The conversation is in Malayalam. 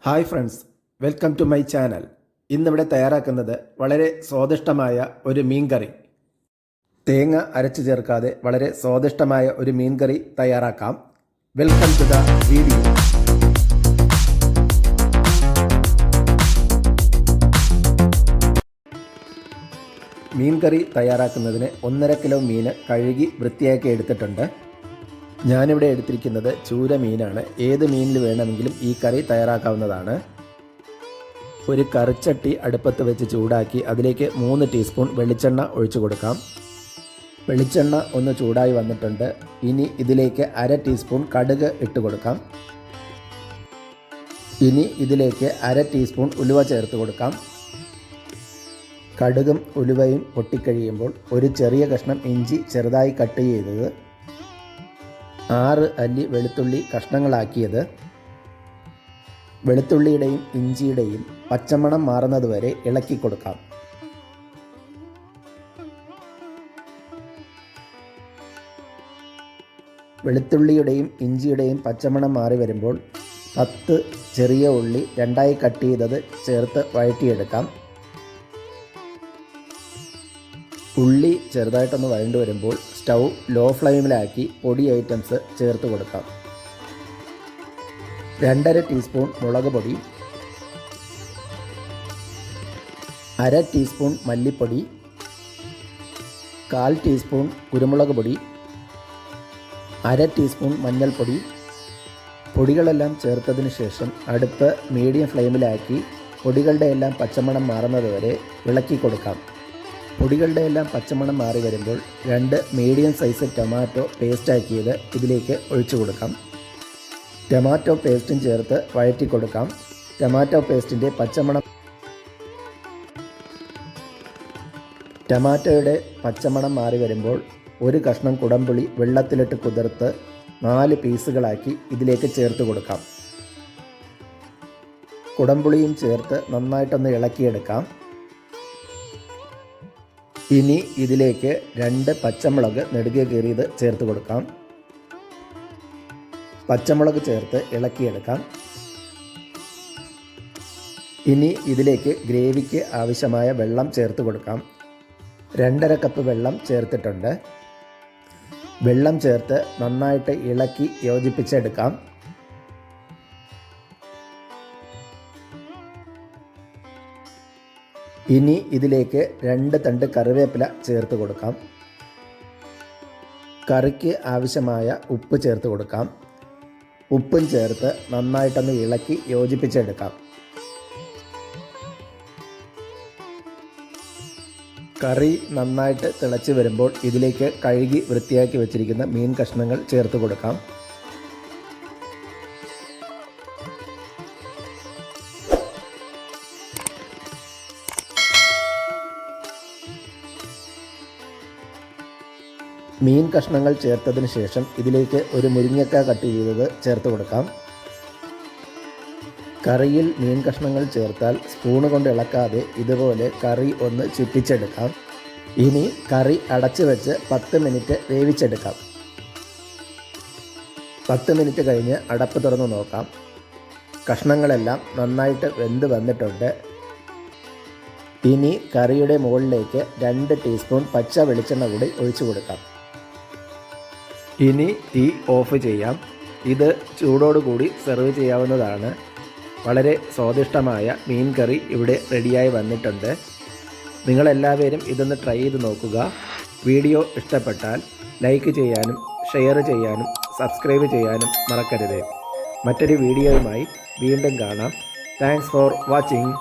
Hi friends, welcome to my channel. ഇന്നിവിടെ തയ്യാറാക്കുന്നത് വളരെ സ്വാദിഷ്ടമായ ഒരു മീൻ കറി. തേങ്ങ അരച്ചു ചേർക്കാതെ വളരെ സ്വാദിഷ്ടമായ ഒരു മീൻ കറി തയ്യാറാക്കാം. Welcome to the video. മീൻ കറി തയ്യാറാക്കുന്നതിന് 1.5 കിലോ മീൻ കഴുകി വൃത്തിയാക്കി എടുത്തിട്ടുണ്ട്. ഞാനിവിടെ എടുത്തിരിക്കുന്നത് ചൂര മീനാണ്. ഏത് മീനിൽ വേണമെങ്കിലും ഈ കറി തയ്യാറാക്കാവുന്നതാണ്. ഒരു കറിച്ചട്ടി അടുപ്പത്ത് വെച്ച് ചൂടാക്കി അതിലേക്ക് 3 ടീസ്പൂൺ വെളിച്ചെണ്ണ ഒഴിച്ചു കൊടുക്കാം. വെളിച്ചെണ്ണ ഒന്ന് ചൂടായി വന്നിട്ടുണ്ട്. ഇനി ഇതിലേക്ക് 1/2 ടീസ്പൂൺ കടുക് ഇട്ട് കൊടുക്കാം. ഇനി ഇതിലേക്ക് 1/2 ടീസ്പൂൺ ഉലുവ ചേർത്ത് കൊടുക്കാം. കടുകും ഉലുവയും പൊട്ടിക്കഴിയുമ്പോൾ ഒരു ചെറിയ കഷ്ണം ഇഞ്ചി ചെറുതായി കട്ട് ചെയ്തത്, 6 അല്ലി വെളുത്തുള്ളി കഷ്ണങ്ങളാക്കിയത്, വെളുത്തുള്ളിയുടെയും ഇഞ്ചിയുടെയും പച്ചമണം മാറുന്നതുവരെ ഇളക്കി കൊടുക്കാം. വെളുത്തുള്ളിയുടെയും ഇഞ്ചിയുടെയും പച്ചമണം മാറി വരുമ്പോൾ 10 ചെറിയ ഉള്ളി 2ആയി കട്ട് ചെയ്തത് ചേർത്ത് വഴറ്റിയെടുക്കാം. ഉള്ളി ചെറുതായിട്ടൊന്ന് വഴണ്ടു വരുമ്പോൾ സ്റ്റൗ ലോ ഫ്ലെയിമിലാക്കി പൊടി ഐറ്റംസ് ചേർത്ത് കൊടുക്കാം. 2.5 ടീസ്പൂൺ മുളക് പൊടി, 1/2 ടീസ്പൂൺ മല്ലിപ്പൊടി, 1/4 ടീസ്പൂൺ കുരുമുളക് പൊടി, 1/2 ടീസ്പൂൺ മഞ്ഞൾപ്പൊടി. പൊടികളെല്ലാം ചേർത്തതിന് ശേഷം അടുപ്പ് മീഡിയം ഫ്ലെയിമിലാക്കി പൊടികളുടെ എല്ലാം പച്ചമണം മാറുന്നതുവരെ ഇളക്കി കൊടുക്കാം. പൊടികളുടെ എല്ലാം പച്ചമണം മാറി വരുമ്പോൾ 2 മീഡിയം സൈസ് ടൊമാറ്റോ പേസ്റ്റാക്കിയത് ഇതിലേക്ക് ഒഴിച്ചു കൊടുക്കാം. ടൊമാറ്റോ പേസ്റ്റും ചേർത്ത് വഴറ്റി കൊടുക്കാം. ടൊമാറ്റോ പേസ്റ്റിൻ്റെ ടൊമാറ്റോയുടെ പച്ചമണം മാറി വരുമ്പോൾ ഒരു കഷ്ണം കുടംപുളി വെള്ളത്തിലിട്ട് കുതിർത്ത് 4 പീസുകളാക്കി ഇതിലേക്ക് ചേർത്ത് കൊടുക്കാം. കുടംപുളിയും ചേർത്ത് നന്നായിട്ടൊന്ന് ഇളക്കിയെടുക്കാം. ഇനി ഇതിലേക്ക് 2 പച്ചമുളക് നെടുകെ കീറിയത് ചേർത്ത് കൊടുക്കാം. പച്ചമുളക് ചേർത്ത് ഇളക്കിയെടുക്കാം. ഇനി ഇതിലേക്ക് ഗ്രേവിക്ക് ആവശ്യമായ വെള്ളം ചേർത്ത് കൊടുക്കാം. 2.5 കപ്പ് വെള്ളം ചേർത്തിട്ടുണ്ട്. വെള്ളം ചേർത്ത് നന്നായിട്ട് ഇളക്കി യോജിപ്പിച്ചെടുക്കാം. ഇനി ഇതിലേക്ക് 2 തണ്ട് കറിവേപ്പില ചേർത്ത് കൊടുക്കാം. കറിക്ക് ആവശ്യമായ ഉപ്പ് ചേർത്ത് കൊടുക്കാം. ഉപ്പും ചേർത്ത് നന്നായിട്ടൊന്ന് ഇളക്കി യോജിപ്പിച്ചെടുക്കാം. കറി നന്നായിട്ട് തിളച്ച് വരുമ്പോൾ ഇതിലേക്ക് കഴുകി വൃത്തിയാക്കി വെച്ചിരിക്കുന്ന മീൻ കഷ്ണങ്ങൾ ചേർത്ത് കൊടുക്കാം. മീൻ കഷ്ണങ്ങൾ ചേർത്തതിന് ശേഷം ഇതിലേക്ക് ഒരു മുരിങ്ങക്ക കട്ട് ചെയ്തത് ചേർത്ത് കൊടുക്കാം. കറിയിൽ മീൻ കഷ്ണങ്ങൾ ചേർത്താൽ സ്പൂണ് കൊണ്ട് ഇളക്കാതെ ഇതുപോലെ കറി ഒന്ന് ചുറ്റിച്ചെടുക്കാം. ഇനി കറി അടച്ചു വെച്ച് 10 മിനിറ്റ് വേവിച്ചെടുക്കാം. 10 മിനിറ്റ് കഴിഞ്ഞ് അടപ്പ് തുറന്ന് നോക്കാം. കഷ്ണങ്ങളെല്ലാം നന്നായിട്ട് വെന്ത് വന്നിട്ടുണ്ട്. ഇനി കറിയുടെ മുകളിലേക്ക് 2 ടീസ്പൂൺ പച്ച വെളിച്ചെണ്ണ കൂടി ഒഴിച്ചു കൊടുക്കാം. ഇനി തീ ഓഫ് ചെയ്യാം. ഇത് ചൂടോടുകൂടി സെർവ് ചെയ്യാവുന്നതാണ്. വളരെ സ്വാദിഷ്ടമായ മീൻ കറി ഇവിടെ റെഡിയായി വന്നിട്ടുണ്ട്. നിങ്ങളെല്ലാവരും ഇതൊന്ന് ട്രൈ ചെയ്ത് നോക്കുക. വീഡിയോ ഇഷ്ടപ്പെട്ടാൽ ലൈക്ക് ചെയ്യാനും ഷെയർ ചെയ്യാനും സബ്സ്ക്രൈബ് ചെയ്യാനും മറക്കരുത്. മറ്റൊരു വീഡിയോയുമായി വീണ്ടും കാണാം. Thanks for watching.